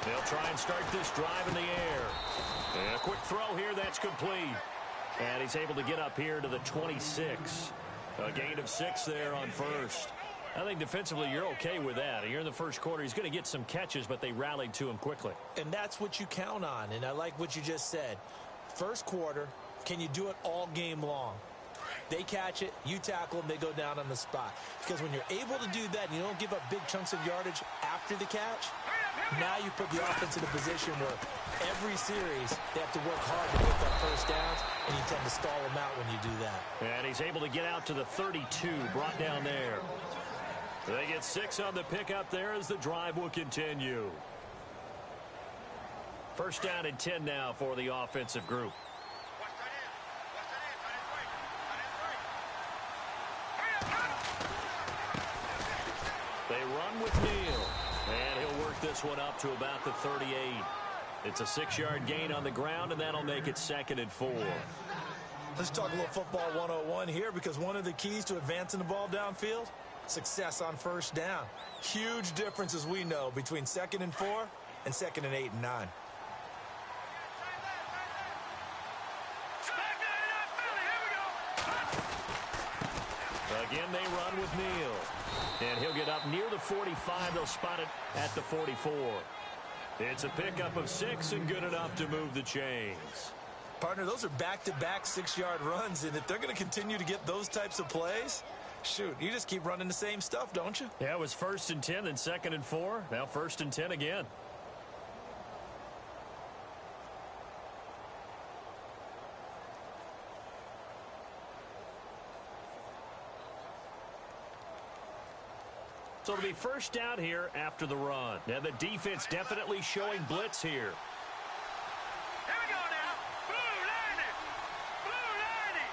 They'll try and start this drive in the air. And a quick throw here, that's complete. And he's able to get up here to the 26. A gain of 6 there on first. I think defensively you're okay with that. Here in the first quarter, he's going to get some catches, but they rallied to him quickly. And that's what you count on, and I like what you just said. First quarter, can you do it all game long? They catch it, you tackle them, they go down on the spot. Because when you're able to do that and you don't give up big chunks of yardage after the catch, now you put the offense in a position where every series they have to work hard to pick up first downs, and you tend to stall them out when you do that. And he's able to get out to the 32, brought down there. They get 6 on the pickup there as the drive will continue. First down and 10 now for the offensive group. They run with Neal. And he'll work this one up to about the 38. It's a 6-yard gain on the ground, and that'll make it 2nd and 4. Let's talk a little football 101 here, because one of the keys to advancing the ball downfield, success on first down. Huge difference, as we know, between 2nd and 4 and 2nd and 8 and 9. Again, they run with Neal. And he'll get up near the 45. They'll spot it at the 44. It's a pickup of 6 and good enough to move the chains. Partner, those are back-to-back 6-yard runs, and if they're going to continue to get those types of plays, shoot, you just keep running the same stuff, don't you? Yeah, it was 1st and 10, then 2nd and 4. Now 1st and 10 again. So it'll be first down here after the run. Now the defense definitely showing blitz here. Here we go now. Blue lining. Blue lining.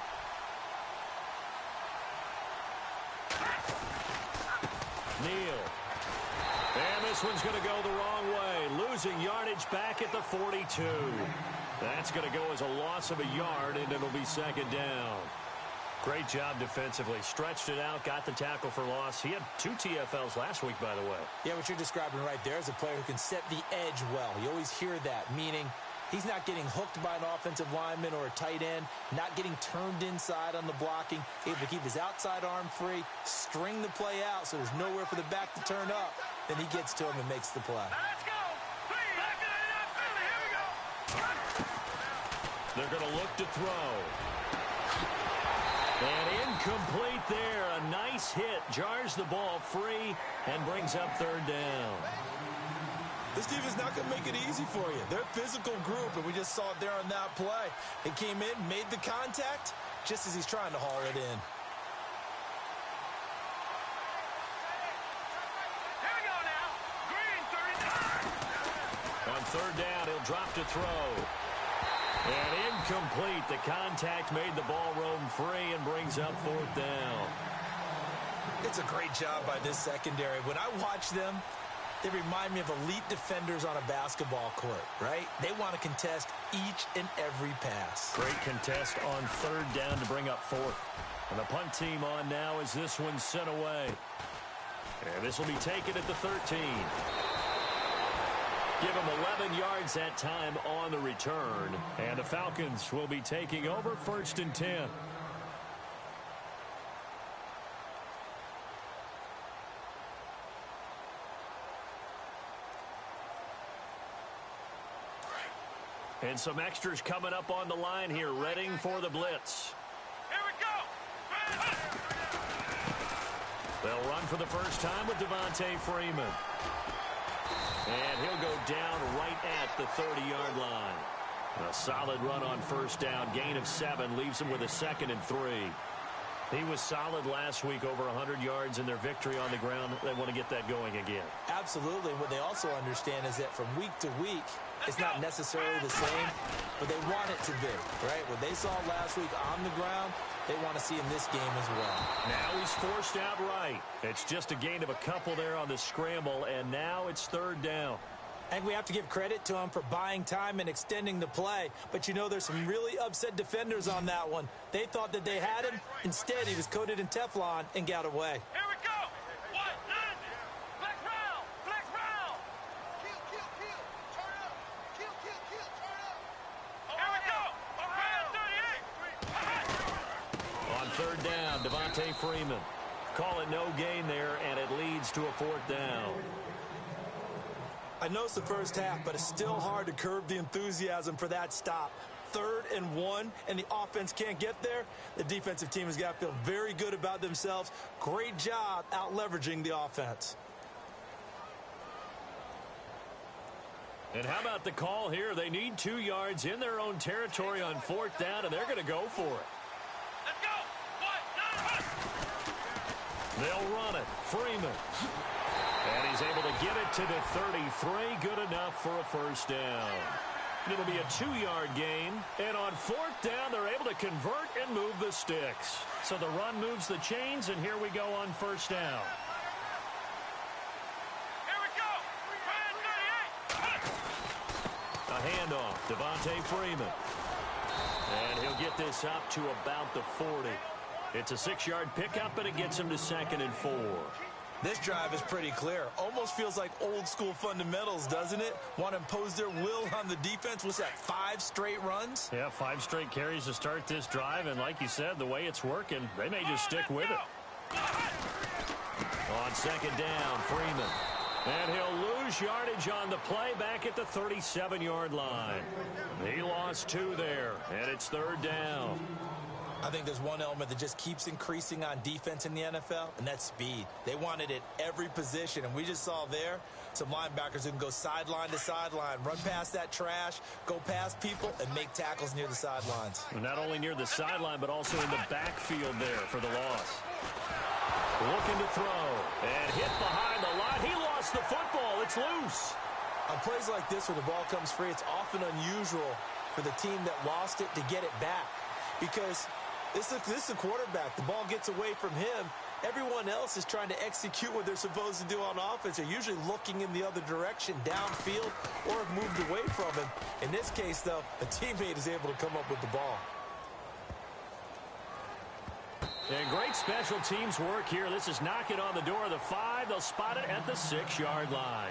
Neal. And this one's going to go the wrong way. Losing yardage back at the 42. That's going to go as a loss of a yard, and it'll be 2nd down. Great job defensively. Stretched it out, got the tackle for loss. He had 2 TFLs last week, by the way. Yeah, what you're describing right there is a player who can set the edge well. You always hear that, meaning he's not getting hooked by an offensive lineman or a tight end, not getting turned inside on the blocking, able to keep his outside arm free, string the play out so there's nowhere for the back to turn up. Then he gets to him and makes the play. Let's go. Here we go. They're going to look to throw. And incomplete there. A nice hit. Jars the ball free and brings up 3rd down. This team is not going to make it easy for you. They're a physical group, and we just saw it there on that play. He came in, made the contact, just as he's trying to haul it in. Here we go now. Green 39. On 3rd down, he'll drop to throw. And incomplete. The contact made the ball roam free and brings up 4th down. It's a great job by this secondary. When I watch them, they remind me of elite defenders on a basketball court, right? They want to contest each and every pass. Great contest on 3rd down to bring up 4th. And the punt team on now as this one's sent away. And this will be taken at the 13. Give him 11 yards that time on the return. And the Falcons will be taking over 1st and 10. And some extras coming up on the line here, readying for the blitz. Here we go. They'll run for the first time with Devontae Freeman. And he'll go down right at the 30-yard line. A solid run on first down. Gain of 7 leaves him with a 2nd and 3. He was solid last week, over 100 yards in their victory on the ground. They want to get that going again. Absolutely. What they also understand is that from week to week, it's not necessarily the same, but they want it to be, right? What they saw last week on the ground, they want to see in this game as well. Now he's forced outright. It's just a gain of a couple there on the scramble, and now it's 3rd down. I think we have to give credit to him for buying time and extending the play, but you know there's some really upset defenders on that one. They thought that they had him. Instead, he was coated in Teflon and got away. Here we go. Flex round. Flex round. Devontae Freeman. Call it no gain there, and it leads to a 4th down. I know it's the first half, but it's still hard to curb the enthusiasm for that stop. 3rd and 1, and the offense can't get there. The defensive team has got to feel very good about themselves. Great job out leveraging the offense. And how about the call here? They need 2 yards in their own territory on 4th down, and they're going to go for it. Let's go. 1, 9, 1. They'll run it. Freeman. And he's able to get it to the 33. Good enough for a 1st down. It'll be a 2-yard gain. And on 4th down, they're able to convert and move the sticks. So the run moves the chains, and here we go on 1st down. Here we go. Brand 38. A handoff. Devontae Freeman. And he'll get this up to about the 40. It's a 6-yard pickup, and it gets him to 2nd and 4. This drive is pretty clear. Almost feels like old school fundamentals, doesn't it? Want to impose their will on the defense. What's that, 5 straight runs? Yeah, 5 straight carries to start this drive, and like you said, the way it's working, they may just stick with it. On 2nd down, Freeman. And he'll lose yardage on the play back at the 37-yard line. He lost 2 there, and it's 3rd down. I think there's one element that just keeps increasing on defense in the NFL, and that's speed. They want it at every position, and we just saw there some linebackers who can go sideline to sideline, run past that trash, go past people, and make tackles near the sidelines. Not only near the sideline, but also in the backfield there for the loss. Looking to throw, and hit behind the line. He lost the football. It's loose. On plays like this where the ball comes free, it's often unusual for the team that lost it to get it back, because this is a quarterback. The ball gets away from him. Everyone else is trying to execute what they're supposed to do on offense. They're usually looking in the other direction, downfield, or have moved away from him. In this case, though, a teammate is able to come up with the ball. And great special teams work here. This is knock it on the door of the 5. They'll spot it at the 6-yard line.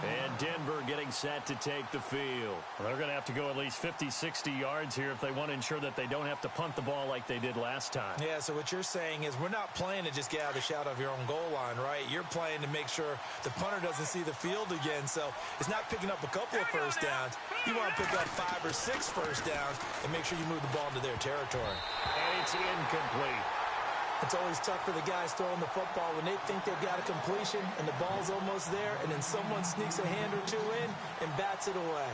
And Denver getting set to take the field. Well, they're going to have to go at least 50, 60 yards here if they want to ensure that they don't have to punt the ball like they did last time. Yeah, so what you're saying is we're not playing to just get out of the shadow of your own goal line, right? You're playing to make sure the punter doesn't see the field again. So it's not picking up a couple of 1st downs. You want to pick up 5 or 6 1st downs and make sure you move the ball into their territory. And it's incomplete. It's always tough for the guys throwing the football when they think they've got a completion and the ball's almost there, and then someone sneaks a hand or 2 in and bats it away.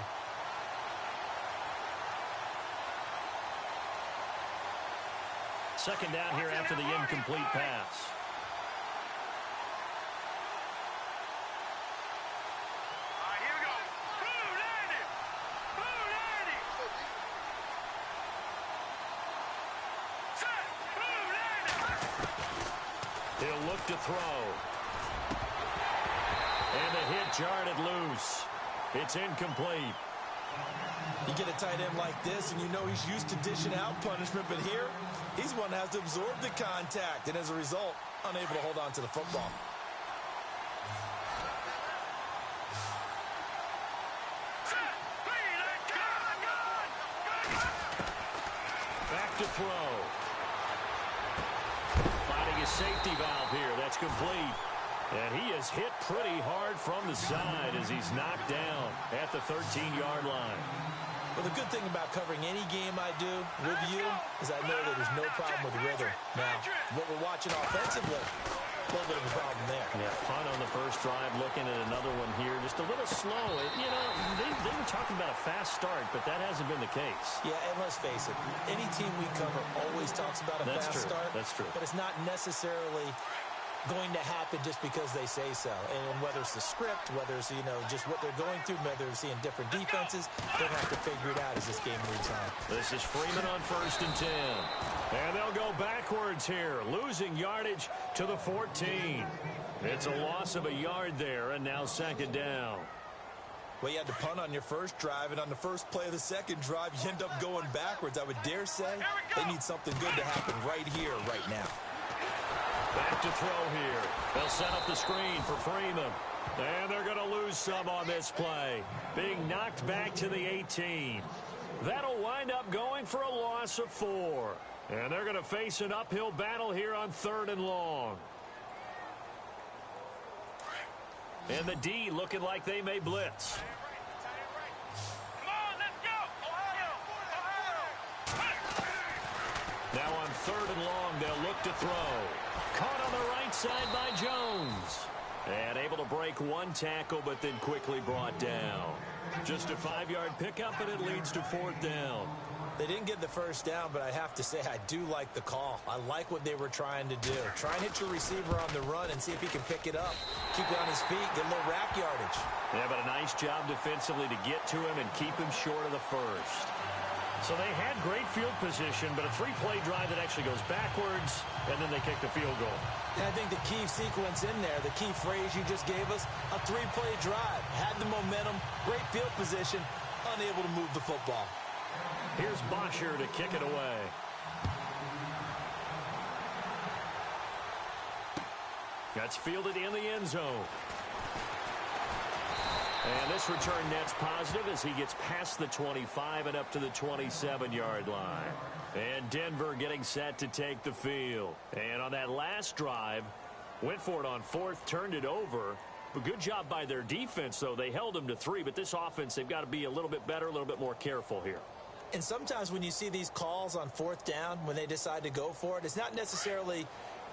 Second down here after the incomplete pass. All right, here we go. Boom, landed. Boom, landed. Set. Boom, landed. He'll look to throw. And the hit jarred loose. It's incomplete. You get a tight end like this, and you know he's used to dishing out punishment, but here, he's one that has to absorb the contact, and as a result, unable to hold on to the football. Back to throw. Finding a safety valve here. That's complete. And he is hit pretty hard from the side as he's knocked down at the 13-yard line. Well, the good thing about covering any game I do with you is I know that there's no problem with rhythm. Now, what we're watching offensively, a little bit of a problem there. Yeah, punt on the first drive, looking at another one here. Just a little slow. You know, they were talking about a fast start, but that hasn't been the case. Yeah, and let's face it, any team we cover always talks about a fast start. That's true. But it's not necessarily going to happen just because they say so. And whether it's the script, whether it's, you know, just what they're going through, whether they're seeing different defenses, they'll have to figure it out as this game moves on. This is Freeman on 1st and 10. And they'll go backwards here, losing yardage to the 14. It's a loss of a yard there, and now 2nd down. Well, you had to punt on your first drive, and on the first play of the second drive, you end up going backwards. I would dare say they need something good to happen right here, right now. Back to throw here. They'll set up the screen for Freeman. And they're going to lose some on this play. Being knocked back to the 18. That'll wind up going for a loss of 4. And they're going to face an uphill battle here on 3rd and long. And the D looking like they may blitz. Come on, let's go! Ohio! Now on 3rd and long, they'll look to throw. Caught on the right side by Jones. And able to break one tackle, but then quickly brought down. Just a 5-yard pickup, and it leads to 4th down. They didn't get the first down, but I have to say I do like the call. I like what they were trying to do. Try and hit your receiver on the run and see if he can pick it up. Keep it on his feet, get a little rack yardage. Yeah, but a nice job defensively to get to him and keep him short of the first. So they had great field position, but a 3-play drive that actually goes backwards, and then they kick the field goal. And I think the key sequence in there, the key phrase you just gave us, a 3-play drive. Had the momentum, great field position, unable to move the football. Here's Bosher to kick it away. That's fielded in the end zone. And this return net's positive as he gets past the 25 and up to the 27-yard line. And Denver getting set to take the field. And on that last drive, went for it on 4th, turned it over. But good job by their defense, though. They held them to 3, but this offense, they've got to be a little bit better, a little bit more careful here. And sometimes when you see these calls on 4th down, when they decide to go for it, it's not necessarily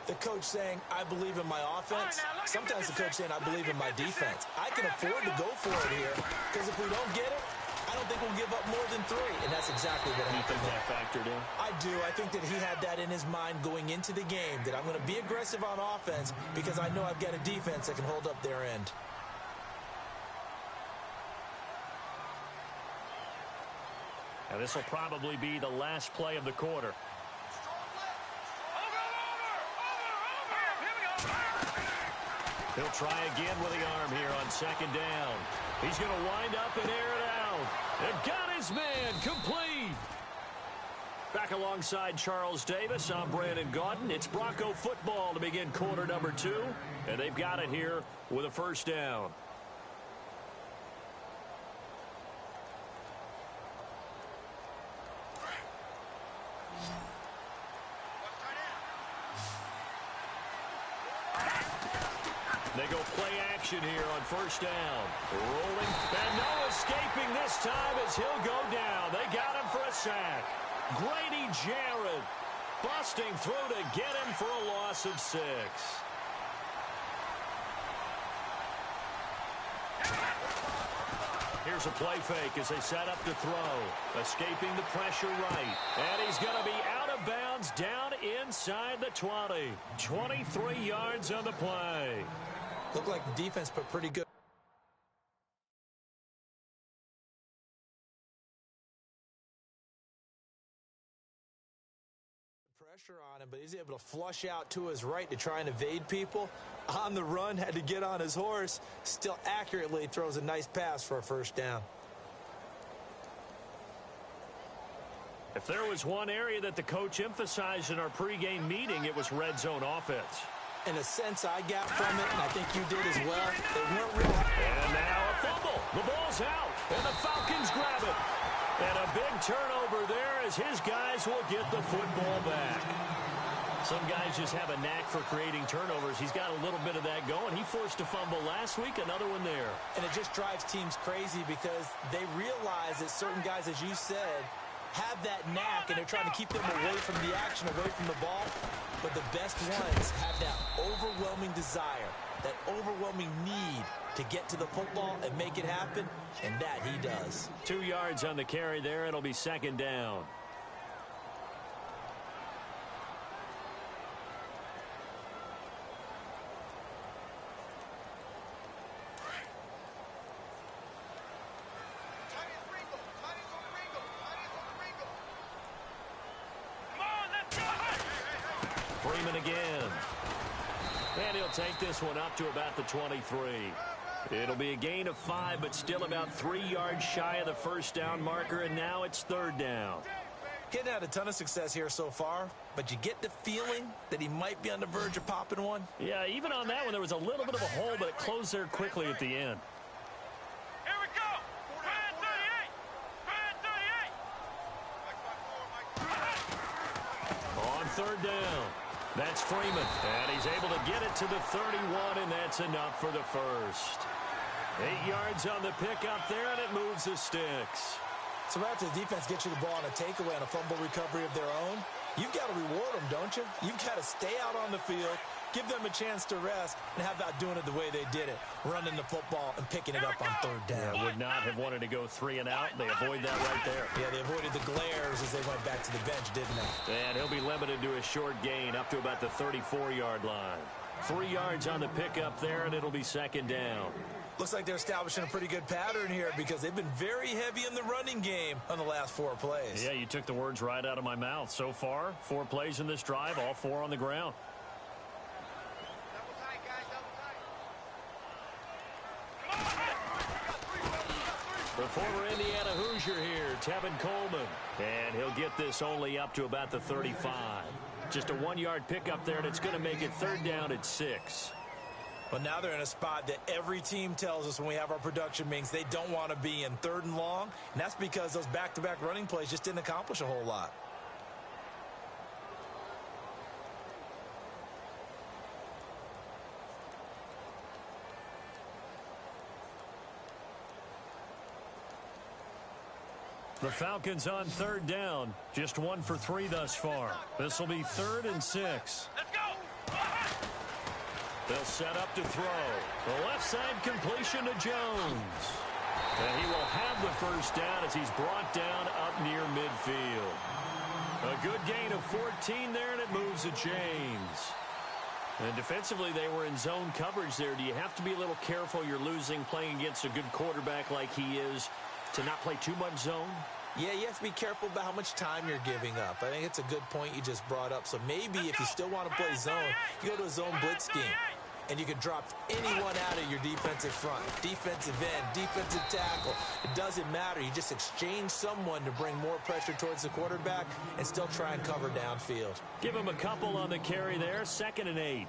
the coach saying, I believe in my offense. Sometimes the coach saying, I believe in my defense. I can afford to go for it here because if we don't get it, I don't think we'll give up more than 3. And that's exactly what happened. You think that factored in? I do. I think that he had that in his mind going into the game, that I'm going to be aggressive on offense because I know I've got a defense that can hold up their end. And this will probably be the last play of the quarter. He'll try again with the arm here on 2nd down. He's going to wind up and air it out. And got his man complete. Back alongside Charles Davis, I'm Brandon Gaudin. It's Bronco football to begin quarter number 2. And they've got it here with a 1st down. They go play action here on 1st down. Rolling. And no escaping this time as he'll go down. They got him for a sack. Grady Jarrett busting through to get him for a loss of 6. Here's a play fake as they set up to throw. Escaping the pressure right. And he's going to be out of bounds down inside the 20. 23 yards on the play. Looked like the defense put pretty good pressure on him, but he's able to flush out to his right to try and evade people. On the run, had to get on his horse. Still accurately throws a nice pass for a 1st down. If there was one area that the coach emphasized in our pregame meeting, it was red zone offense. In a sense, I got from it, and I think you did as well. They weren't real. And now a fumble. The ball's out, and the Falcons grab it. And a big turnover there as his guys will get the football back. Some guys just have a knack for creating turnovers. He's got a little bit of that going. He forced a fumble last week, another one there. And it just drives teams crazy because they realize that certain guys, as you said, have that knack, and they're trying to keep them away from the action, away from the ball. But the best ones have that overwhelming desire, that overwhelming need to get to the football and make it happen, and that he does. 2 yards on the carry there. It'll be 2nd down. Freeman again. And he'll take this one up to about the 23. It'll be a gain of 5, but still about 3 yards shy of the 1st down marker, and now it's 3rd down. Getting had a ton of success here so far, but you get the feeling that he might be on the verge of popping one. Yeah, even on that one, there was a little bit of a hole, but it closed there quickly at the end. Here we go. Red 38. Red 38. third down. That's Freeman, and he's able to get it to the 31, and that's enough for the first. 8 yards on the pickup there, and it moves the sticks. So right after the defense gets you the ball on a takeaway and a fumble recovery of their own, you've got to reward them, don't you? You've got to stay out on the field, give them a chance to rest, and how about doing it the way they did it, running the football and picking it up on third down. Yeah, would not have wanted to go 3 and out. They avoid that right there. Yeah, they avoided the glares as they went back to the bench, didn't they? And he'll be limited to a short gain up to about the 34-yard line. 3 yards on the pickup there, and it'll be second down. Looks like they're establishing a pretty good pattern here because they've been very heavy in the running game on the last 4 plays. Yeah, you took the words right out of my mouth. So far, 4 plays in this drive, all 4 on the ground. The former Indiana Hoosier here, Tevin Coleman. And he'll get this only up to about the 35. Just a 1-yard pickup there, and it's going to make it third down at 6. But now they're in a spot that every team tells us when we have our production meetings they don't want to be in, 3rd and long. And that's because those back-to-back running plays just didn't accomplish a whole lot. The Falcons on 3rd down. Just 1 for 3 thus far. This will be 3rd and 6. Let's go! They'll set up to throw. The left side completion to Jones. And he will have the first down as he's brought down up near midfield. A good gain of 14 there, and it moves the chains. And defensively, they were in zone coverage there. Do you have to be a little careful? You're losing playing against a good quarterback like he is to not play too much zone? Yeah, you have to be careful about how much time you're giving up. I think it's a good point you just brought up. So maybe if you still want to play zone, you go to a zone blitz scheme. And you can drop anyone out of your defensive front, defensive end, defensive tackle. It doesn't matter. You just exchange someone to bring more pressure towards the quarterback and still try and cover downfield. Give him a couple on the carry there. 2nd and 8.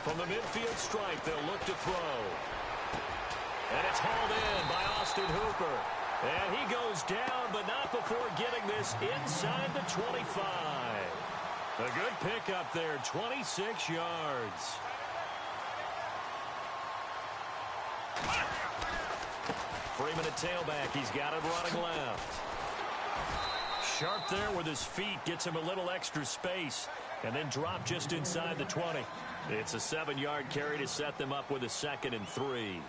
From the midfield stripe, they'll look to throw. And it's hauled in by Austin Hooper. And he goes down, but not before getting this inside the 25. A good pickup there, 26 yards. Freeman at tailback. He's got it running left. Sharp there with his feet. Gets him a little extra space. And then drop just inside the 20. It's a 7-yard carry to set them up with a 2nd and 3. Here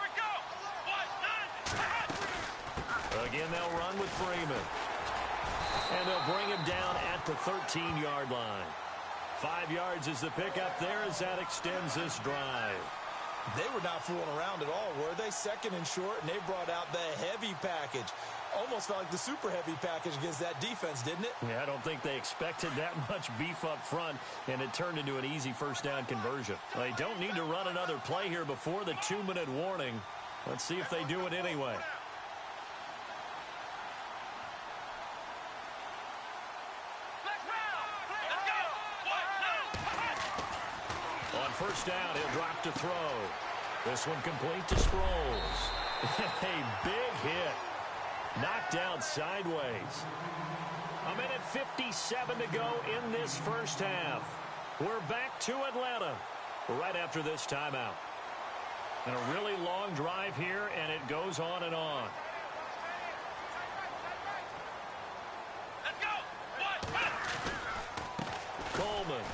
we go. Again, they'll run with Freeman. And they'll bring him down at the 13-yard line. 5 yards is the pickup there as that extends this drive. They were not fooling around at all, were they? 2nd and short, and they brought out the heavy package. Almost felt like the super heavy package against that defense, didn't it? Yeah, I don't think they expected that much beef up front, and it turned into an easy first down conversion. They don't need to run another play here before the 2-minute warning. Let's see if they do it anyway. On first down, he'll drop to throw. This one complete to Sproles. A big hit. Knocked down sideways. 1:57 to go in this first half. We're back to Atlanta right after this timeout. And a really long drive here, and it goes on and on. Let's go. Coleman.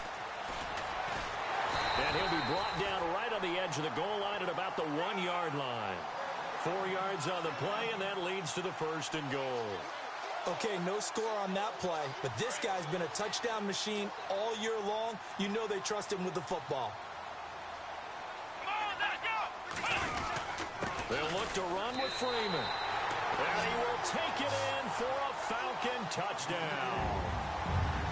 And he'll be brought down right on the edge of the goal line at about the 1-yard line. 4 yards on the play, and that leads to the 1st and goal. Okay, no score on that play, but this guy's been a touchdown machine all year long. You know they trust him with the football. Come on, let's go. They'll look to run with Freeman. And he will take it in for a Falcon touchdown.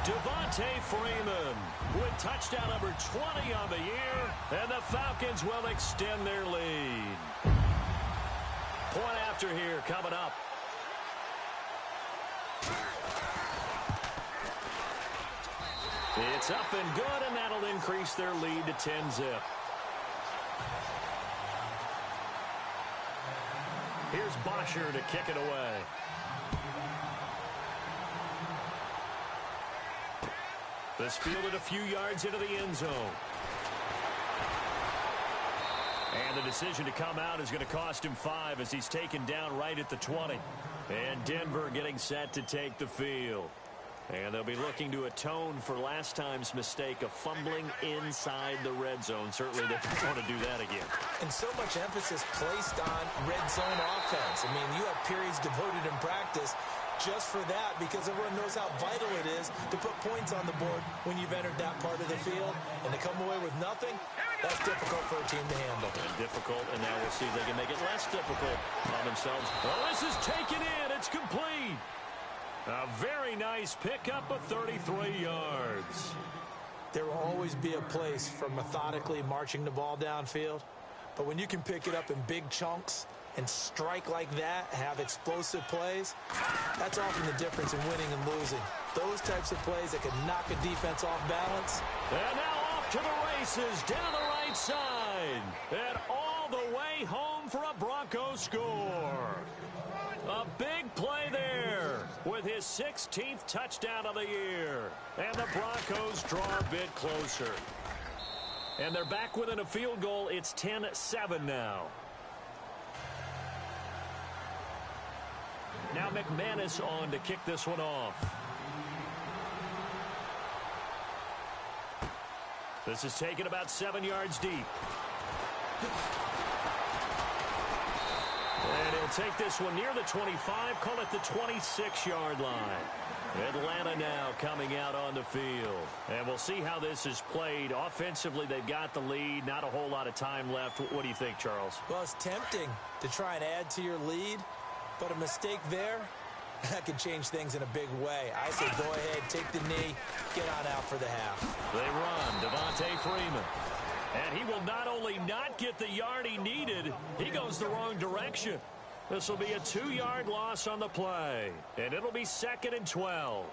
Devontae Freeman with touchdown number 20 on the year, and the Falcons will extend their lead. Point after here coming up. It's up and good, and that'll increase their lead to 10-zip. Here's Bosher to kick it away. This fielded a few yards into the end zone. And the decision to come out is going to cost him 5 as he's taken down right at the 20. And Denver getting set to take the field. And they'll be looking to atone for last time's mistake of fumbling inside the red zone. Certainly they don't want to do that again. And so much emphasis placed on red zone offense. I mean, you have periods devoted in practice just for that because everyone knows how vital it is to put points on the board when you've entered that part of the field. And to come away with nothing, that's difficult for a team to handle. And difficult, and now we'll see if they can make it less difficult on themselves. Well, this is taken in. It's complete. A very nice pickup of 33 yards. There will always be a place for methodically marching the ball downfield. But when you can pick it up in big chunks and strike like that, have explosive plays, that's often the difference in winning and losing. Those types of plays that can knock a defense off balance. And now off to the races down the right side. And all the way home for a Broncos score. A big play there with his 16th touchdown of the year. And the Broncos draw a bit closer. And they're back within a field goal. It's 10-7 now. Now McManus on to kick this one off. This is taken about 7 yards deep. And he'll take this one near the 25, call it the 26-yard line. Atlanta now coming out on the field. And we'll see how this is played. Offensively, they've got the lead. Not a whole lot of time left. What do you think, Charles? Well, it's tempting to try and add to your lead, but a mistake there, that could change things in a big way. I say go ahead, take the knee, get on out for the half. They run, Devontae Freeman. And he will not only not get the yard he needed, he goes the wrong direction. This will be a 2-yard loss on the play. And it'll be 2nd and 12.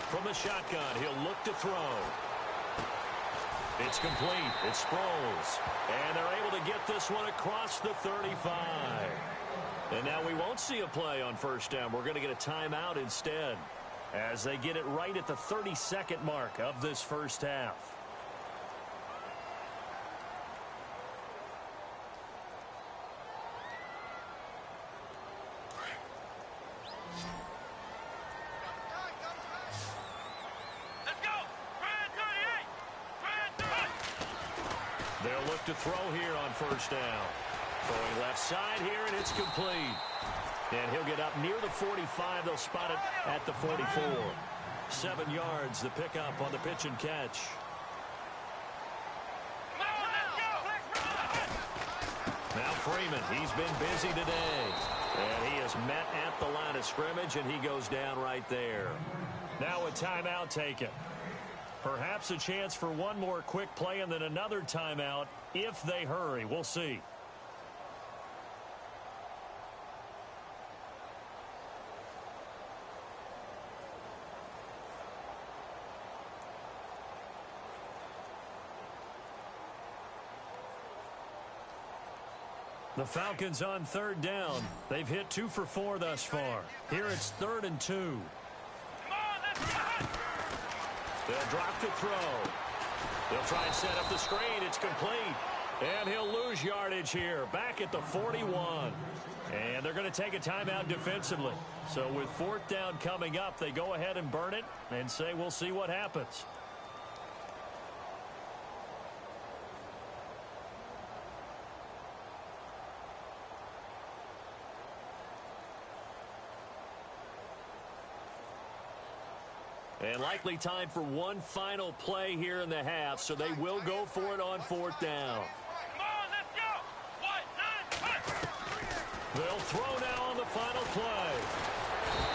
From the shotgun, he'll look to throw. It's complete. It's Sproles. And they're able to get this one across the 35. And now we won't see a play on first down. We're going to get a timeout instead as they get it right at the 30-second mark of this first half. They'll look to throw here on first down. Throwing left side here, and it's complete. And he'll get up near the 45. They'll spot it at the 44. 7 yards, the pickup on the pitch and catch. Now Freeman, he's been busy today. And he is met at the line of scrimmage, and he goes down right there. Now a timeout taken. Perhaps a chance for one more quick play and then another timeout if they hurry. We'll see. The Falcons on 3rd down. They've hit 2 for 4 thus far. Here it's 3rd and 2. They'll drop to throw. They'll try and set up the screen. It's complete. And he'll lose yardage here. Back at the 41. And they're going to take a timeout defensively. So with 4th down coming up, they go ahead and burn it and say we'll see what happens. And likely time for one final play here in the half, so they will go for it on 4th down. They'll throw now on the final play.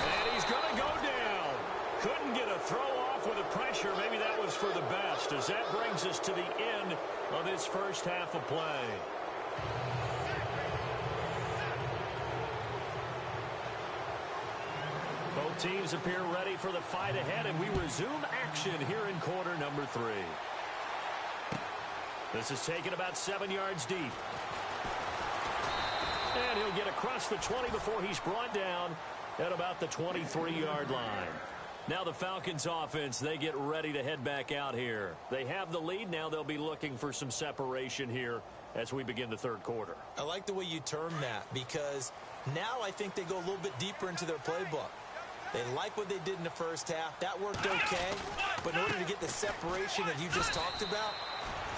And he's going to throw off with the pressure. Maybe that was for the best, as that brings us to the end of this first half of play. Both teams appear ready for the fight ahead, and we resume action here in quarter number 3. This is taken about 7 yards deep. And he'll get across the 20 before he's brought down at about the 23-yard line. Now the Falcons offense, they get ready to head back out here. They have the lead. Now they'll be looking for some separation here as we begin the third quarter. I like the way you term that, because now I think they go a little bit deeper into their playbook. They like what they did in the first half. That worked okay. But in order to get the separation that you just talked about,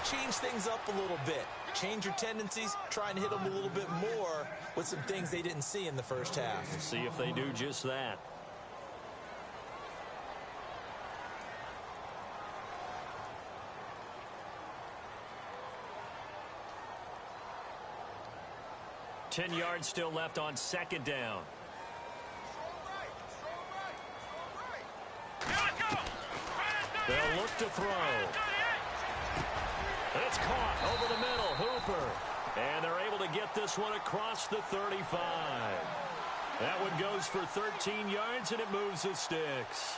change things up a little bit. Change your tendencies. Try and hit them a little bit more with some things they didn't see in the first half. We'll see if they do just that. Ten yards still left on second down. They'll look to throw. It's caught over the middle. Hooper. And they're able to get this one across the 35. That one goes for 13 yards, and it moves the sticks.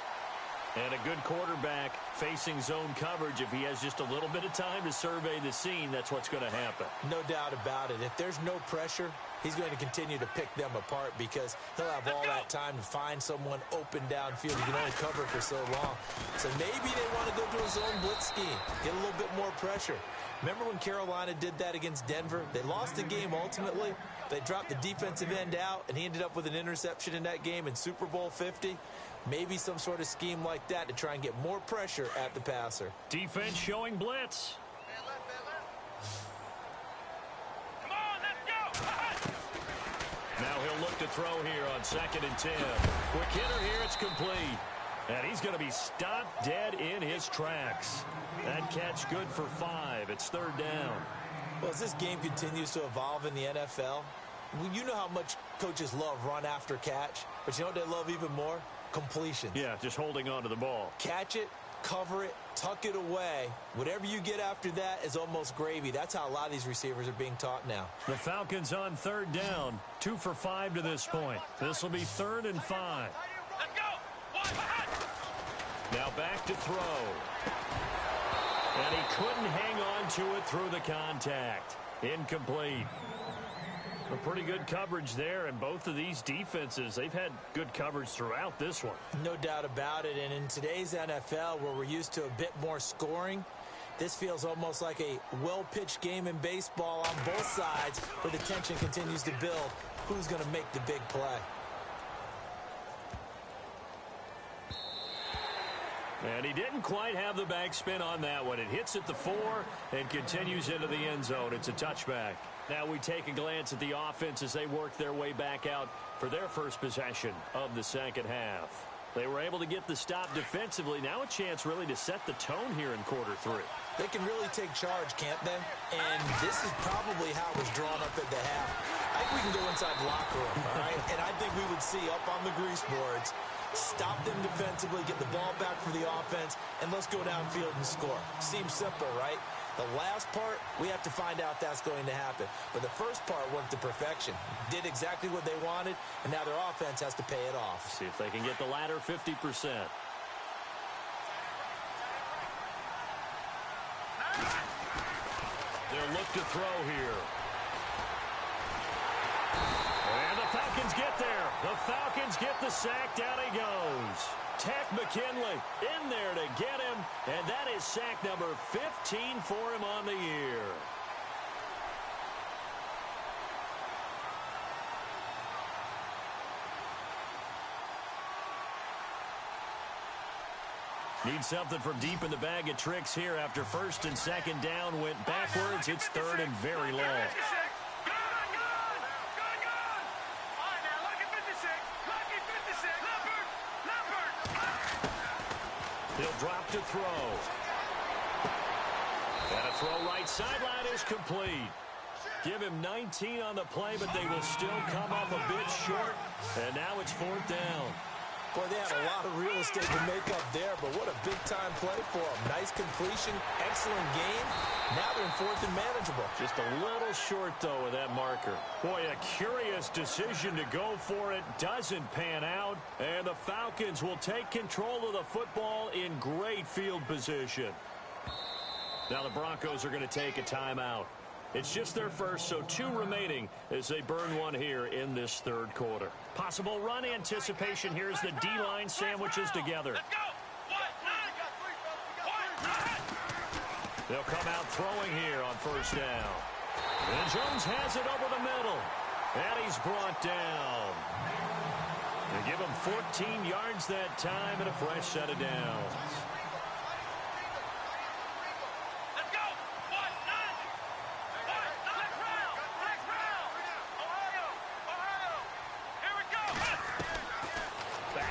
And a good quarterback facing zone coverage. If he has just a little bit of time to survey the scene, that's what's going to happen. No doubt about it. If there's no pressure, he's going to continue to pick them apart, because he'll have all that time to find someone open downfield. He can only cover for so long. So maybe they want to go to a zone blitz scheme, get a little bit more pressure. Remember when Carolina did that against Denver? They lost the game ultimately. They dropped the defensive end out, and he ended up with an interception in that game in Super Bowl 50. Maybe some sort of scheme like that to try and get more pressure at the passer. Defense showing blitz. Come on, let's go. Now he'll look to throw here on 2nd and 10. Quick hitter here, it's complete. And he's going to be stopped dead in his tracks. That catch good for 5. It's 3rd down. Well, as this game continues to evolve in the NFL, you know how much coaches love run after catch, but you know what they love even more? Completions. Yeah, just holding on to the ball. Catch it, cover it, tuck it away. Whatever you get after that is almost gravy. That's how a lot of these receivers are being taught now. The Falcons on 3rd down. 2 for 5 to this point. This will be 3rd and 5. Let's go. Now back to throw. And he couldn't hang on to it through the contact. Incomplete. A pretty good coverage there, and both of these defenses, they've had good coverage throughout this one. No doubt about it, and in today's NFL, where we're used to a bit more scoring, this feels almost like a well-pitched game in baseball on both sides, where the tension continues to build. Who's going to make the big play? And he didn't quite have the backspin on that one. It hits at the 4 and continues into the end zone. It's a touchback. Now we take a glance at the offense as they work their way back out for their first possession of the second half. They were able to get the stop defensively. Now a chance really to set the tone here in quarter 3. They can really take charge, can't they? And this is probably how it was drawn up at the half. I think we can go inside the locker room, all right? And I think we would see up on the grease boards, stop them defensively, get the ball back for the offense, and let's go downfield and score. Seems simple, right? The last part, we have to find out that's going to happen. But the first part went to perfection. Did exactly what they wanted, and now their offense has to pay it off. See if they can get the latter 50%. They'll look to throw here. And the Falcons get there. The Falcons get the sack. Down he goes. Takk McKinley in there to get him. And that is sack number 15 for him on the year. Need something from deep in the bag of tricks here after 1st and 2nd down went backwards. It's 3rd and very long. He'll drop to throw. And a throw right sideline is complete. Give him 19 on the play, but they will still come up a bit short. And now it's 4th down. Boy, they had a lot of real estate to make up there, but what a big-time play for them. Nice completion, excellent game. Now they're in fourth and manageable. Just a little short, though, with that marker. Boy, a curious decision to go for it. Doesn't pan out. And the Falcons will take control of the football in great field position. Now the Broncos are going to take a timeout. It's just their first, so 2 remaining as they burn one here in this third quarter. Possible run anticipation. Here's the D-line sandwiches together. Let's go. They'll come out throwing here on first down. And Jones has it over the middle. And he's brought down. They give him 14 yards that time and a fresh set of downs.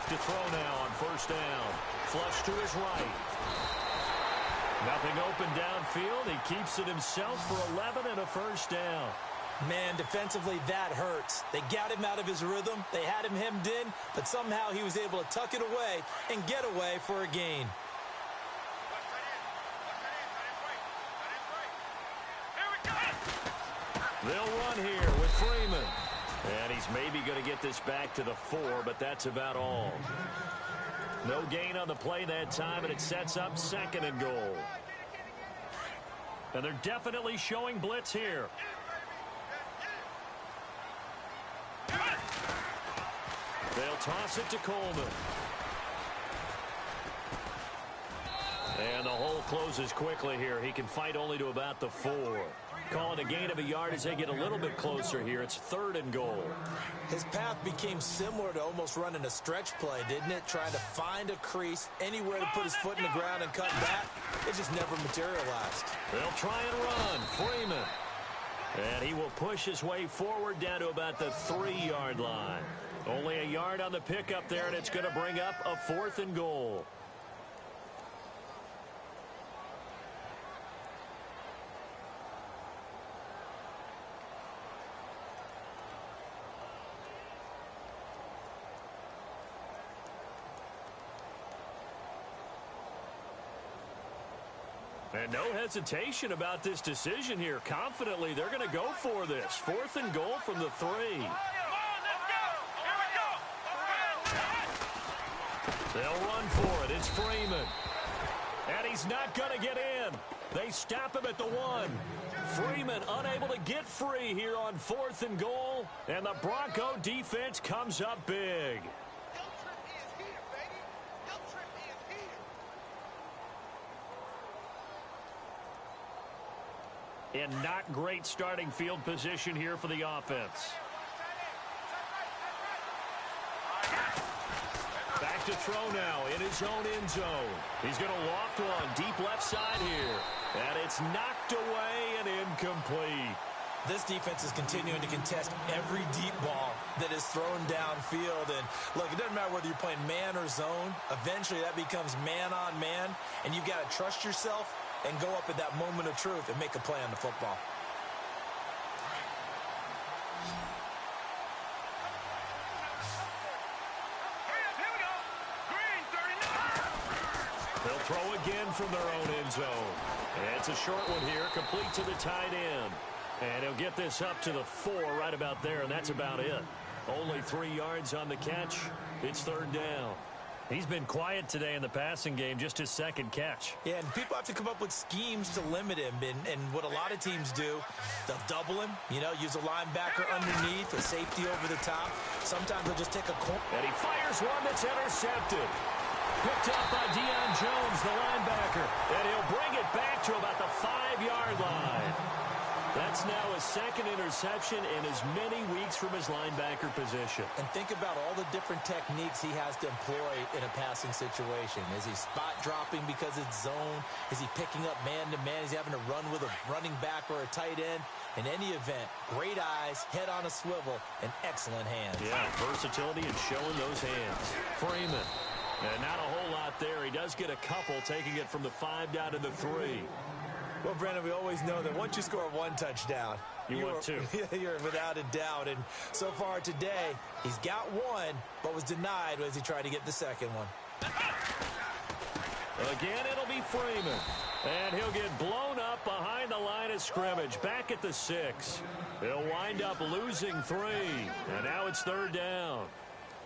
To throw now on first down. Flush to his right. Nothing open downfield. He keeps it himself for 11 and a first down. Man, defensively, that hurts. They got him out of his rhythm. They had him hemmed in, but somehow he was able to tuck it away and get away for a gain. They'll run here with Freeman. And he's maybe going to get this back to the 4, but that's about all. No gain on the play that time, and it sets up second and goal. And they're definitely showing blitz here. They'll toss it to Coleman. And the hole closes quickly here. He can fight only to about the 4. Calling a gain of a yard as they get a little bit closer here. It's third and goal. His path became similar to almost running a stretch play, didn't it? Trying to find a crease, anywhere to put his foot in the ground and cut back. It just never materialized. They'll try and run. Freeman. And he will push his way forward down to about the 3-yard line. Only a yard on the pickup there, and it's going to bring up a fourth and goal. And no hesitation about this decision here. Confidently, they're going to go for this. Fourth and goal from the 3. They'll run for it. It's Freeman. And he's not going to get in. They stop him at the 1. Freeman unable to get free here on fourth and goal. And the Bronco defense comes up big. And not great starting field position here for the offense. Back to throw now in his own end zone. He's going to loft one deep left side here. And it's knocked away and incomplete. This defense is continuing to contest every deep ball that is thrown downfield. And look, it doesn't matter whether you're playing man or zone. Eventually that becomes man on man. And you've got to trust yourself and go up at that moment of truth and make a play on the football. They'll throw again from their own end zone. And it's a short one here, complete to the tight end. And he'll get this up to the 4 right about there, and that's about it. Only 3 yards on the catch. It's third down. He's been quiet today in the passing game, just his second catch. Yeah, and people have to come up with schemes to limit him. And what a lot of teams do, they'll double him, use a linebacker underneath, a safety over the top. Sometimes they'll just take a corner. And he fires one that's intercepted. Picked up by Deion Jones, the linebacker. And he'll bring it back to about the 5-yard line. That's now his second interception in as many weeks from his linebacker position. And think about all the different techniques he has to employ in a passing situation. Is he spot dropping because it's zone? Is he picking up man-to-man? Is he having to run with a running back or a tight end? In any event, great eyes, head on a swivel, and excellent hands. Yeah, versatility and showing those hands. Freeman. And not a whole lot there. He does get a couple, taking it from the 5 down to the 3. Well, Brandon, we always know that once you score one touchdown, want two. You're without a doubt. And so far today, he's got one, but was denied as he tried to get the second one. Again, it'll be Freeman. And he'll get blown up behind the line of scrimmage, back at the 6. He'll wind up losing 3. And now it's third down.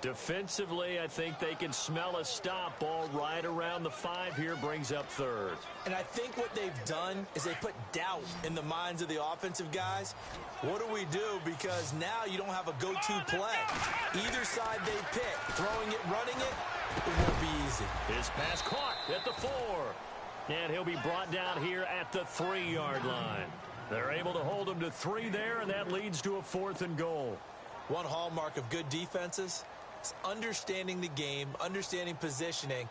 Defensively, I think they can smell a stop. Ball right around the 5 here, brings up third. And I think what they've done is they put doubt in the minds of the offensive guys. What do we do? Because now you don't have a go-to play. Either side they pick, throwing it, running it, it won't be easy. His pass caught at the 4. And he'll be brought down here at the 3-yard line. They're able to hold him to 3 there, and that leads to a 4th and goal. One hallmark of good defenses is understanding the game, understanding positioning,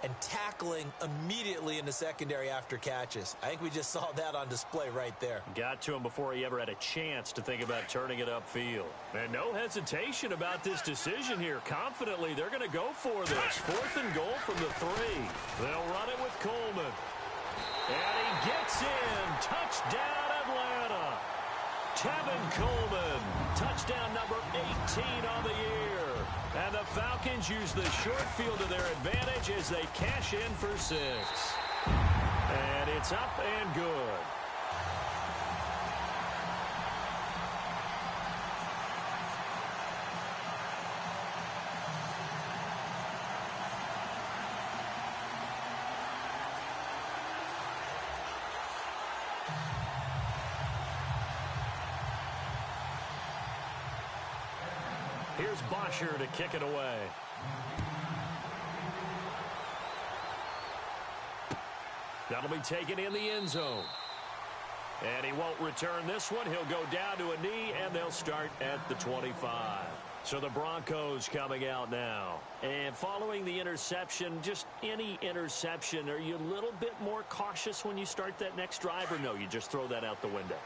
and tackling immediately in the secondary after catches. I think we just saw that on display right there. Got to him before he ever had a chance to think about turning it upfield. And no hesitation about this decision here. Confidently, they're going to go for this. 4th and goal from the 3. They'll run it with Coleman. And he gets in. Touchdown, Atlanta. Tevin Coleman. Touchdown number 18 on the year. And the Falcons use the short field to their advantage as they cash in for 6. And it's up and good. Here's Bosher to kick it away. That'll be taken in the end zone. And he won't return this one. He'll go down to a knee, and they'll start at the 25. So the Broncos coming out now. And following the interception, just any interception, are you a little bit more cautious when you start that next drive, or no, you just throw that out the window?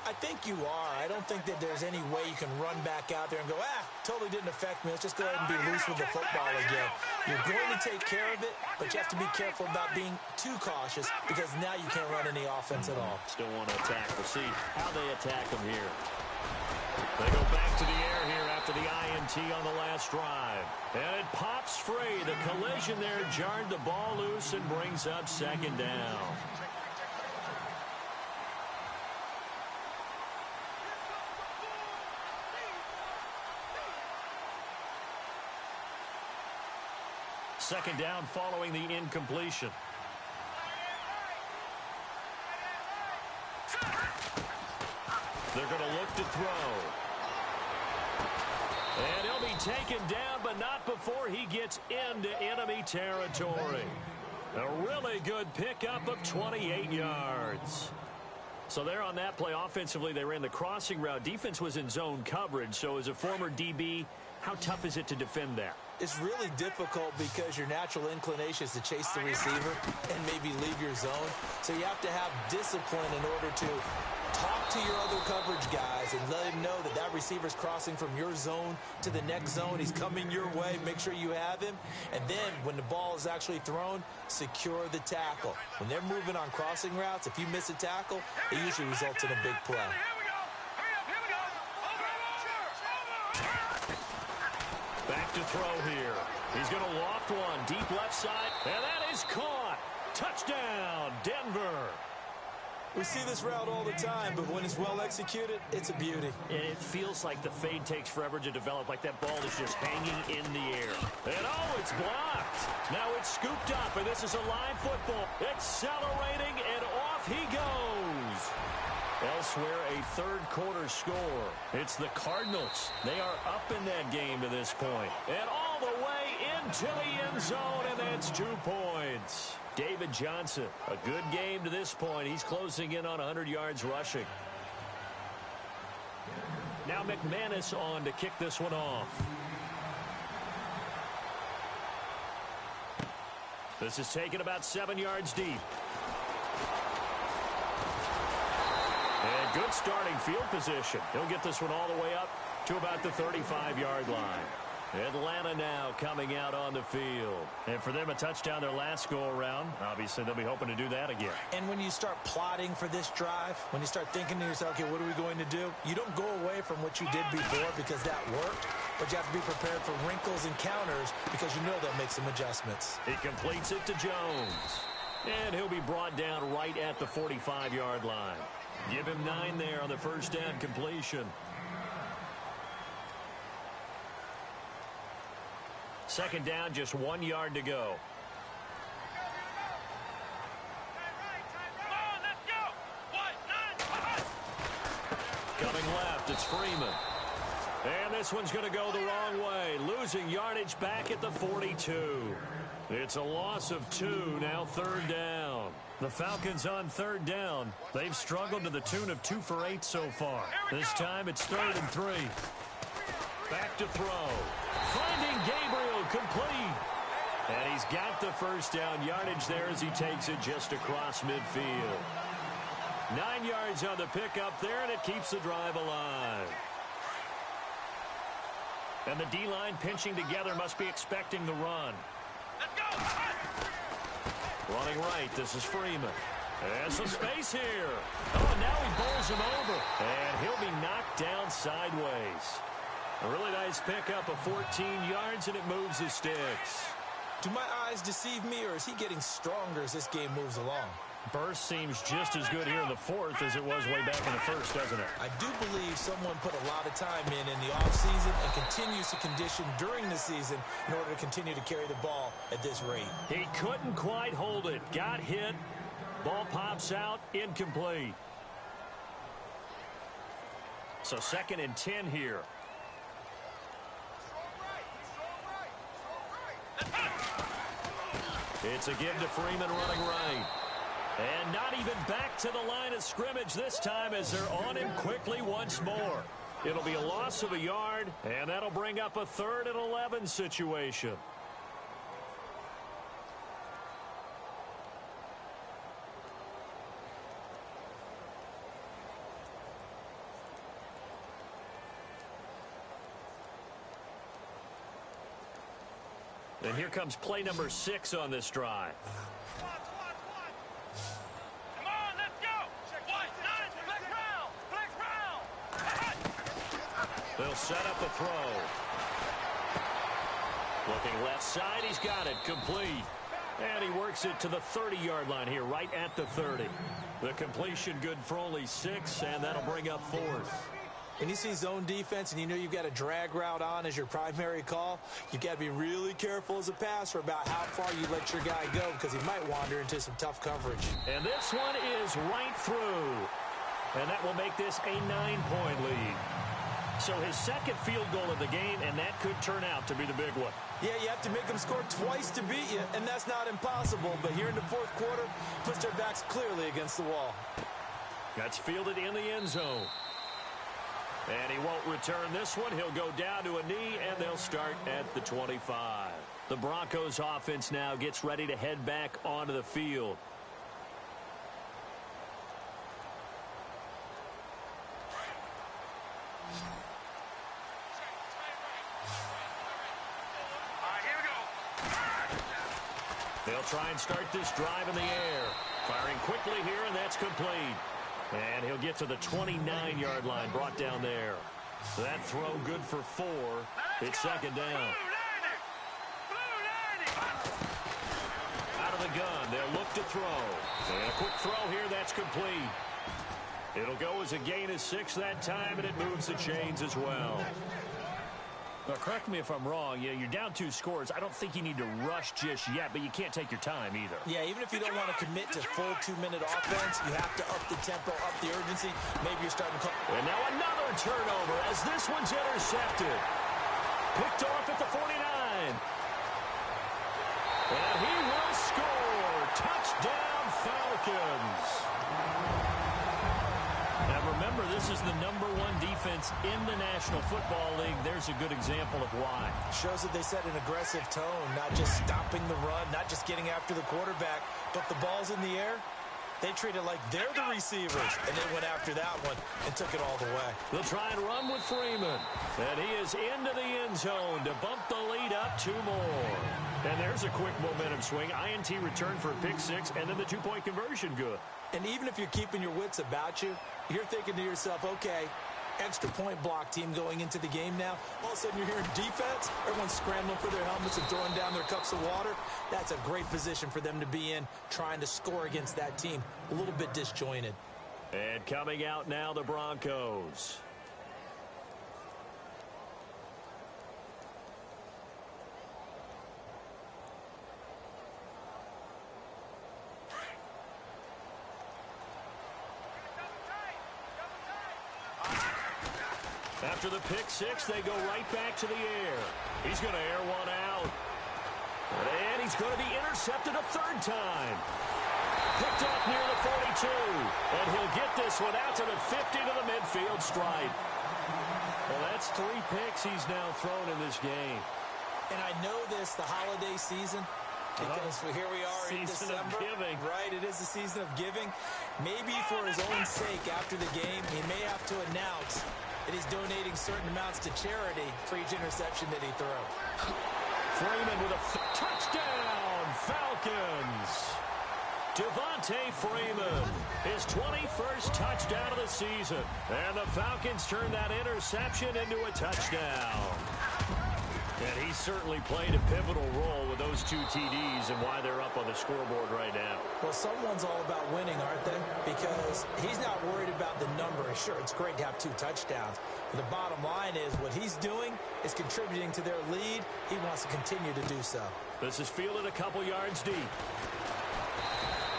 I think you are. I don't think that there's any way you can run back out there and go, totally didn't affect me. Let's just go ahead and be loose with the football again. You're going to take care of it, but you have to be careful about being too cautious because now you can't run any offense at all. Still want to attack. We'll see how they attack them here. They go back to the air here after the INT on the last drive. And it pops free. The collision there jarred the ball loose and brings up second down. Second down following the incompletion. They're going to look to throw. And he'll be taken down, but not before he gets into enemy territory. A really good pickup of 28 yards. So there on that play, offensively, they ran the crossing route. Defense was in zone coverage, so as a former DB, how tough is it to defend that? It's really difficult because your natural inclination is to chase the receiver and maybe leave your zone. So you have to have discipline in order to talk to your other coverage guys and let him know that that receiver's crossing from your zone to the next zone. He's coming your way. Make sure you have him. And then when the ball is actually thrown, secure the tackle. When they're moving on crossing routes, if you miss a tackle, it usually results in a big play. Back to throw here. He's going to loft one deep left side, and that is caught. Touchdown, Denver. We see this route all the time, but when it's well executed, it's a beauty. And it feels like the fade takes forever to develop, like that ball is just hanging in the air. And oh, it's blocked. Now it's scooped up, and this is a live football. Accelerating, and off he goes. Elsewhere, a third-quarter score. It's the Cardinals. They are up in that game to this point. And all the way into the end zone, and that's 2 points. David Johnson, a good game to this point. He's closing in on 100 yards rushing. Now McManus on to kick this one off. This is taken about 7 yards deep. And good starting field position. He'll get this one all the way up to about the 35-yard line. Atlanta now coming out on the field. And for them, a touchdown their last go-around. Obviously, they'll be hoping to do that again. And when you start plotting for this drive, when you start thinking to yourself, okay, what are we going to do? You don't go away from what you did before because that worked, but you have to be prepared for wrinkles and counters because you know they'll make some adjustments. He completes it to Jones. And he'll be brought down right at the 45-yard line. Give him 9 there on the first down completion. Second down, just 1 yard to go. Coming left, it's Freeman. And this one's going to go the wrong way. Losing yardage back at the 42. It's a loss of 2, now third down. The Falcons on third down. They've struggled to the tune of 2 for 8 so far. This time it's 3rd and 3. Back to throw. Finding Gabriel complete. And he's got the first down yardage there as he takes it just across midfield. 9 yards on the pickup there, and it keeps the drive alive. And the D-line pinching together must be expecting the run. Let's go. Running right, this is Freeman. And some space here. Oh, now he bowls him over. And he'll be knocked down sideways. A really nice pickup of 14 yards, and it moves the sticks. Do my eyes deceive me, or is he getting stronger as this game moves along? Burst seems just as good here in the fourth as it was way back in the first, doesn't it? I do believe someone put a lot of time in the offseason and continues to condition during the season in order to continue to carry the ball at this rate. He couldn't quite hold it. Got hit. Ball pops out. Incomplete. So 2nd and 10 here. It's a give to Freeman running right. And not even back to the line of scrimmage this time as they're on him quickly once more. It'll be a loss of a yard, and that'll bring up a 3rd and 11 situation. And here comes play number 6 on this drive. Come on, let's go. Flex round. They'll set up the throw. Looking left side, he's got it, complete. And he works it to the 30-yard line here, right at the 30. The completion good for only 6, and that'll bring up 4th. When you see zone defense and you know you've got a drag route on as your primary call, you've got to be really careful as a passer about how far you let your guy go because he might wander into some tough coverage. And this one is right through. And that will make this a 9-point lead. So his 2nd field goal of the game, and that could turn out to be the big one. Yeah, you have to make them score twice to beat you, and that's not impossible. But here in the 4th quarter, puts their backs clearly against the wall. That's fielded in the end zone. And he won't return this one. He'll go down to a knee, and they'll start at the 25. The Broncos offense now gets ready to head back onto the field. Here we go. They'll try and start this drive in the air. Firing quickly here, and that's complete. And he'll get to the 29-yard line, brought down there. That throw good for 4. It's 2nd down. Out of the gun, they'll look to throw. And a quick throw here, that's complete. It'll go as a gain of 6 that time, and it moves the chains as well. Now, correct me if I'm wrong. Yeah, you're down 2 scores. I don't think you need to rush just yet, but you can't take your time either. Yeah, even if you don't want to commit to full 2-minute offense, you have to up the tempo, up the urgency. Maybe you're starting to... And now another turnover as this one's intercepted. Picked off at the 49. And he will score. Touchdown, Falcons. Now remember, this is the #1 defense in the National Football League. There's a good example of why. Shows that they set an aggressive tone, not just stopping the run, not just getting after the quarterback, but the ball's in the air. They treated like they're the receivers, and they went after that one and took it all the way. They'll try and run with Freeman. And he is into the end zone to bump the lead up 2 more. And there's a quick momentum swing. INT return for a pick 6, and then the 2-point conversion good. And even if you're keeping your wits about you, you're thinking to yourself, okay, extra point block team going into the game now. All of a sudden you're hearing defense. Everyone's scrambling for their helmets and throwing down their cups of water. That's a great position for them to be in, trying to score against that team. A little bit disjointed. And coming out now, the Broncos. After the pick 6, they go right back to the air. He's going to air one out. And he's going to be intercepted a 3rd time. Picked off near the 42. And he'll get this one out to the 50 to the midfield stripe. Well, that's 3 picks he's now thrown in this game. And I know this, the holiday season, because here we are in Season December. of giving. Right, it is the season of giving. Maybe for his own sake after the game, he may have to announce that he's donating certain amounts to charity for each interception that he throws. Freeman with a touchdown, Falcons. Devontae Freeman, his 21st touchdown of the season. And the Falcons turn that interception into a touchdown. And he certainly played a pivotal role with those 2 TDs and why they're up on the scoreboard right now. Well, someone's all about winning, aren't they? Because he's not worried about the number. Sure, it's great to have 2 touchdowns. But the bottom line is what he's doing is contributing to their lead. He wants to continue to do so. This is fielded a couple yards deep.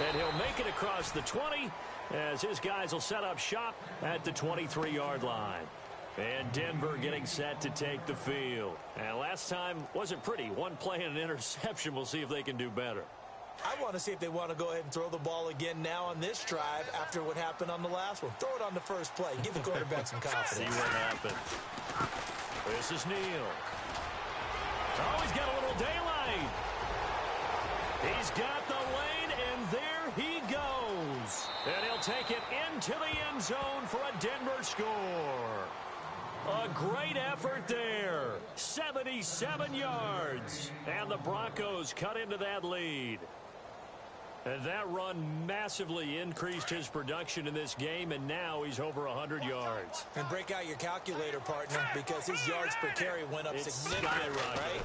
And he'll make it across the 20 as his guys will set up shop at the 23-yard line. And Denver getting set to take the field. And last time wasn't pretty. 1 play and an interception. We'll see if they can do better. I want to see if they want to go ahead and throw the ball again now on this drive after what happened on the last one. Throw it on the first play. Give the quarterback some confidence. See what happens. This is Neal. Oh, he's got a little daylight. He's got the lane, and there he goes. And he'll take it into the end zone for a Denver score. A great effort there. 77 yards. And the Broncos cut into that lead. And that run massively increased his production in this game, and now he's over 100 yards. And break out your calculator, partner, because his yards per carry went up significantly, right?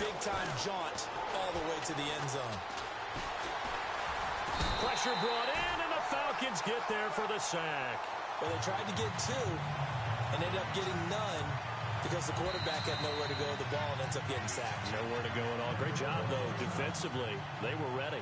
Big-time jaunt all the way to the end zone. Pressure brought in, and the Falcons get there for the sack. Well, they tried to get 2 and ended up getting none because the quarterback had nowhere to go with the ball and ends up getting sacked. Nowhere to go at all. Great job, though, defensively. They were ready.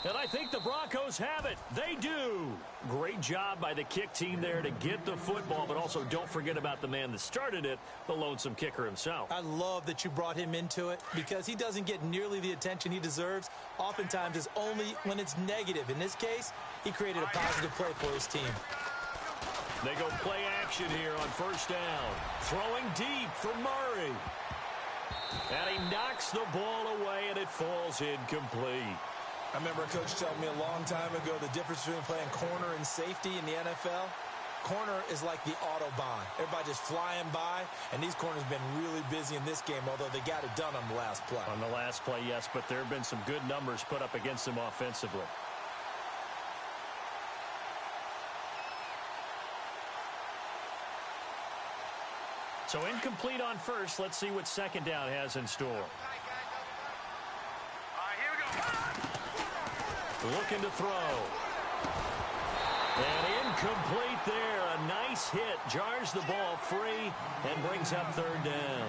And I think the Broncos have it. They do. Great job by the kick team there to get the football, but also don't forget about the man that started it, the lonesome kicker himself. I love that you brought him into it because he doesn't get nearly the attention he deserves. Oftentimes it's only when it's negative. In this case, he created a positive play for his team. They go play action here on first down. Throwing deep for Murray. And he knocks the ball away, and it falls incomplete. I remember a coach telling me a long time ago the difference between playing corner and safety in the NFL. Corner is like the Autobahn. Everybody just flying by, and these corners have been really busy in this game, although they got it done on the last play. On the last play, yes, but there have been some good numbers put up against them offensively. So incomplete on first. Let's see what second down has in store. Here we go. Looking to throw. And incomplete there. A nice hit. Jars the ball free and brings up third down.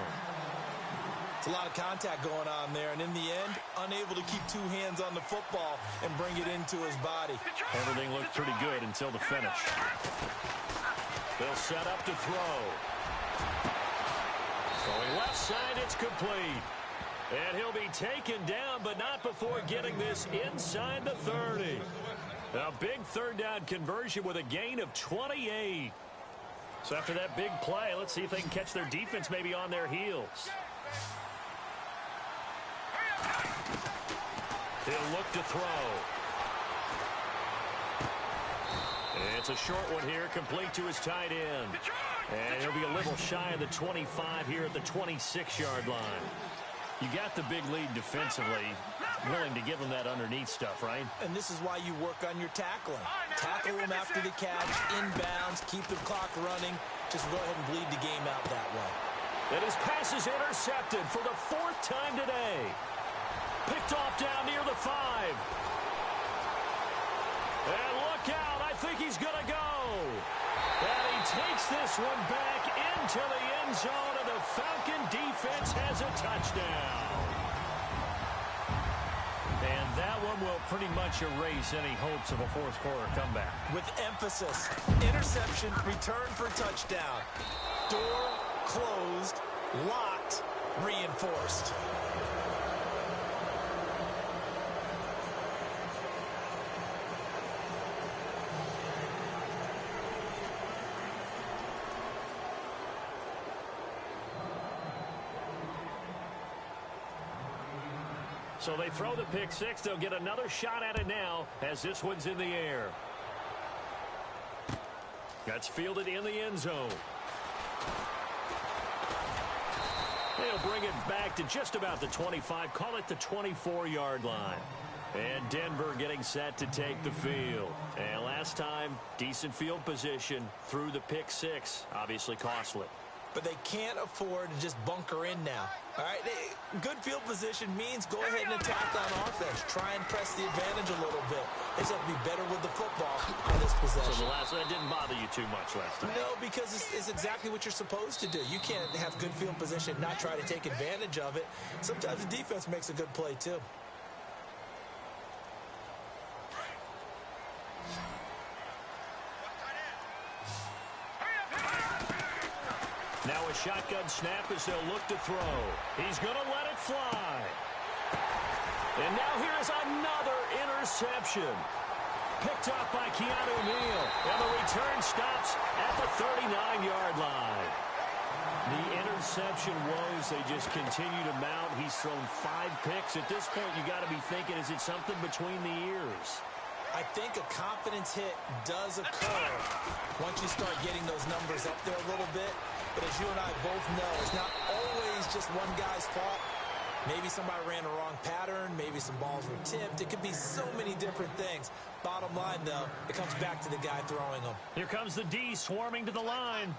It's a lot of contact going on there, and in the end, unable to keep two hands on the football and bring it into his body. Everything looked pretty good until the finish. They'll set up to throw. Throwing left side, it's complete. And he'll be taken down, but not before getting this inside the 30. A big third down conversion with a gain of 28. So after that big play, let's see if they can catch their defense maybe on their heels. He'll look to throw. It's a short one here, complete to his tight end. And he'll be a little shy of the 25 here at the 26-yard line. You got the big lead defensively, willing to give him that underneath stuff, right? And this is why you work on your tackling. Tackle him after the catch, inbounds, keep the clock running. Just go ahead and bleed the game out that way. And his pass is intercepted for the fourth time today. Picked off down near the 5. And look out, I think he's going to go. And he takes this one back into the end zone, and the Falcon defense has a touchdown. And that one will pretty much erase any hopes of a fourth quarter comeback. With emphasis, interception, return for touchdown. Door closed, locked, reinforced. So they throw the pick six. They'll get another shot at it now as this one's in the air. That's fielded in the end zone. They'll bring it back to just about the 25. Call it the 24-yard line. And Denver getting set to take the field. And last time, decent field position through the pick six. Obviously costly. But they can't afford to just bunker in now. All right, good field position means go ahead and attack on offense. Try and press the advantage a little bit. They just have to be better with the football on this possession. So the last that didn't bother you too much last time? No, because it's exactly what you're supposed to do. You can't have good field position and not try to take advantage of it. Sometimes the defense makes a good play, too. Now a shotgun snap as they'll look to throw. He's going to let it fly. And now here is another interception. Picked up by Keanu Neal. And the return stops at the 39-yard line. The interception woes, they just continue to mount. He's thrown 5 picks. At this point, you got to be thinking, is it something between the ears? I think a confidence hit does occur once you start getting those numbers up there a little bit. But as you and I both know, it's not always just one guy's fault. Maybe somebody ran a wrong pattern. Maybe some balls were tipped. It could be so many different things. Bottom line, though, it comes back to the guy throwing them. Here comes the D swarming to the line.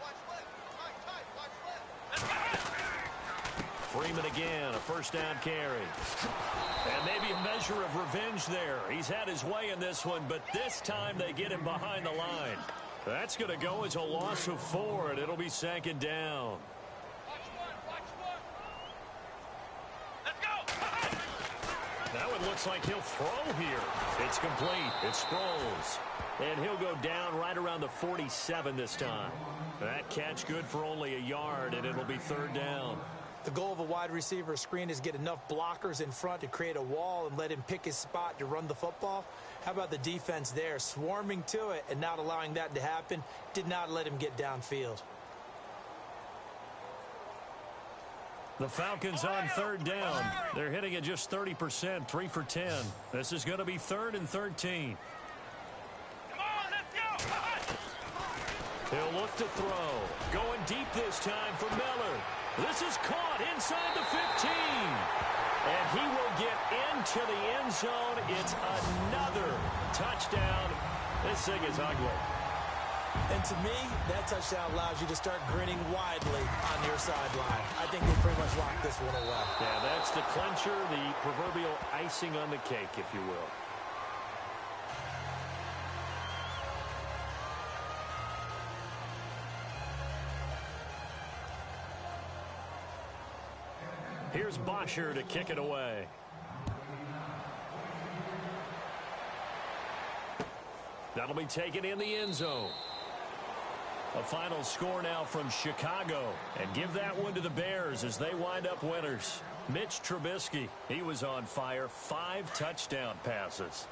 Freeman again, a first down carry. And maybe a measure of revenge there. He's had his way in this one, but this time they get him behind the line. That's going to go as a loss of 4, and it'll be second down. Let's go. Now it looks like he'll throw here. It's complete. It's Sproles. And he'll go down right around the 47 this time. That catch good for only a yard, and it'll be third down. The goal of a wide receiver screen is get enough blockers in front to create a wall and let him pick his spot to run the football. How about the defense there, swarming to it and not allowing that to happen? Did not let him get downfield. The Falcons on third down. They're hitting at just 30%, 3 for 10. This is going to be 3rd and 13. Come on, let's go. He'll look to throw. Going deep this time for Miller. This is caught inside the 15. And he will get into the end zone. It's another touchdown. This thing is ugly. And to me, that touchdown allows you to start grinning widely on your sideline. I think they pretty much locked this one away. Yeah, that's the clincher, the proverbial icing on the cake, if you will. Here's Bosher to kick it away. That'll be taken in the end zone. A final score now from Chicago. And give that one to the Bears as they wind up winners. Mitch Trubisky, he was on fire. 5 touchdown passes.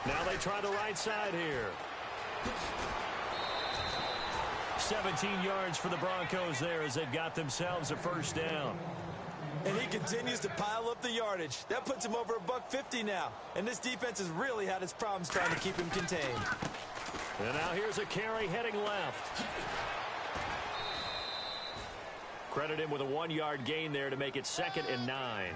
Now they try the right side here. 17 yards for the Broncos there as they've got themselves a first down. And he continues to pile up the yardage. That puts him over $150 now. And this defense has really had its problems trying to keep him contained. And now here's a carry heading left. Credit him with a 1-yard gain there to make it 2nd and 9.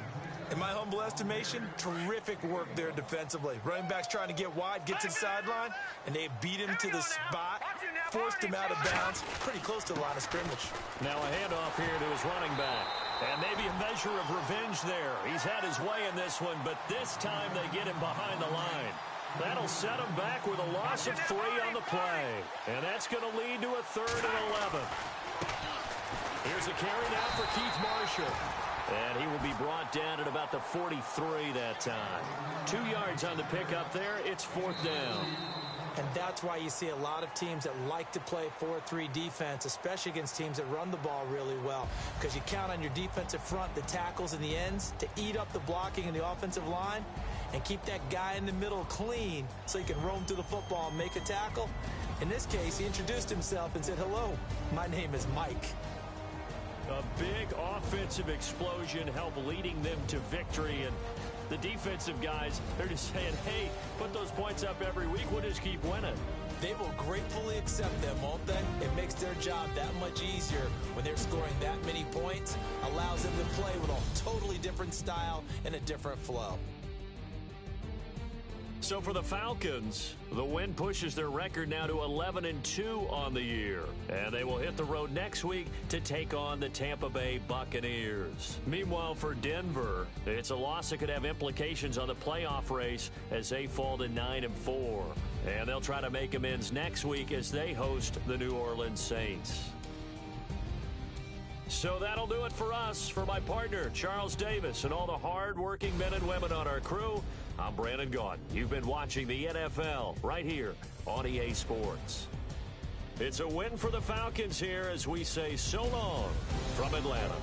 In my humble estimation, terrific work there defensively. Running back's trying to get wide, get to the sideline, and they beat him to the spot, forced him out of bounds, pretty close to the line of scrimmage. Now a handoff here to his running back. And maybe a measure of revenge there. He's had his way in this one, but this time they get him behind the line. That'll set him back with a loss of 3 on the play. And that's going to lead to a 3rd and 11. Here's a carry now for Keith Marshall. And he will be brought down at about the 43 that time. 2 yards on the pickup there. It's 4th down. And that's why you see a lot of teams that like to play 4-3 defense, especially against teams that run the ball really well. Because you count on your defensive front, the tackles and the ends, to eat up the blocking in the offensive line and keep that guy in the middle clean so he can roam through the football and make a tackle. In this case, he introduced himself and said, "Hello, my name is Mike." A big offensive explosion helped leading them to victory. And the defensive guys, they're just saying, hey, put those points up every week. We'll just keep winning. They will gratefully accept them, won't they? It makes their job that much easier when they're scoring that many points. Allows them to play with a totally different style and a different flow. So for the Falcons, the win pushes their record now to 11-2 on the year. And they will hit the road next week to take on the Tampa Bay Buccaneers. Meanwhile, for Denver, it's a loss that could have implications on the playoff race as they fall to 9-4. And they'll try to make amends next week as they host the New Orleans Saints. So that'll do it for us. For my partner, Charles Davis, and all the hard-working men and women on our crew, I'm Brandon Gaudin. You've been watching the NFL right here on EA Sports. It's a win for the Falcons here as we say so long from Atlanta.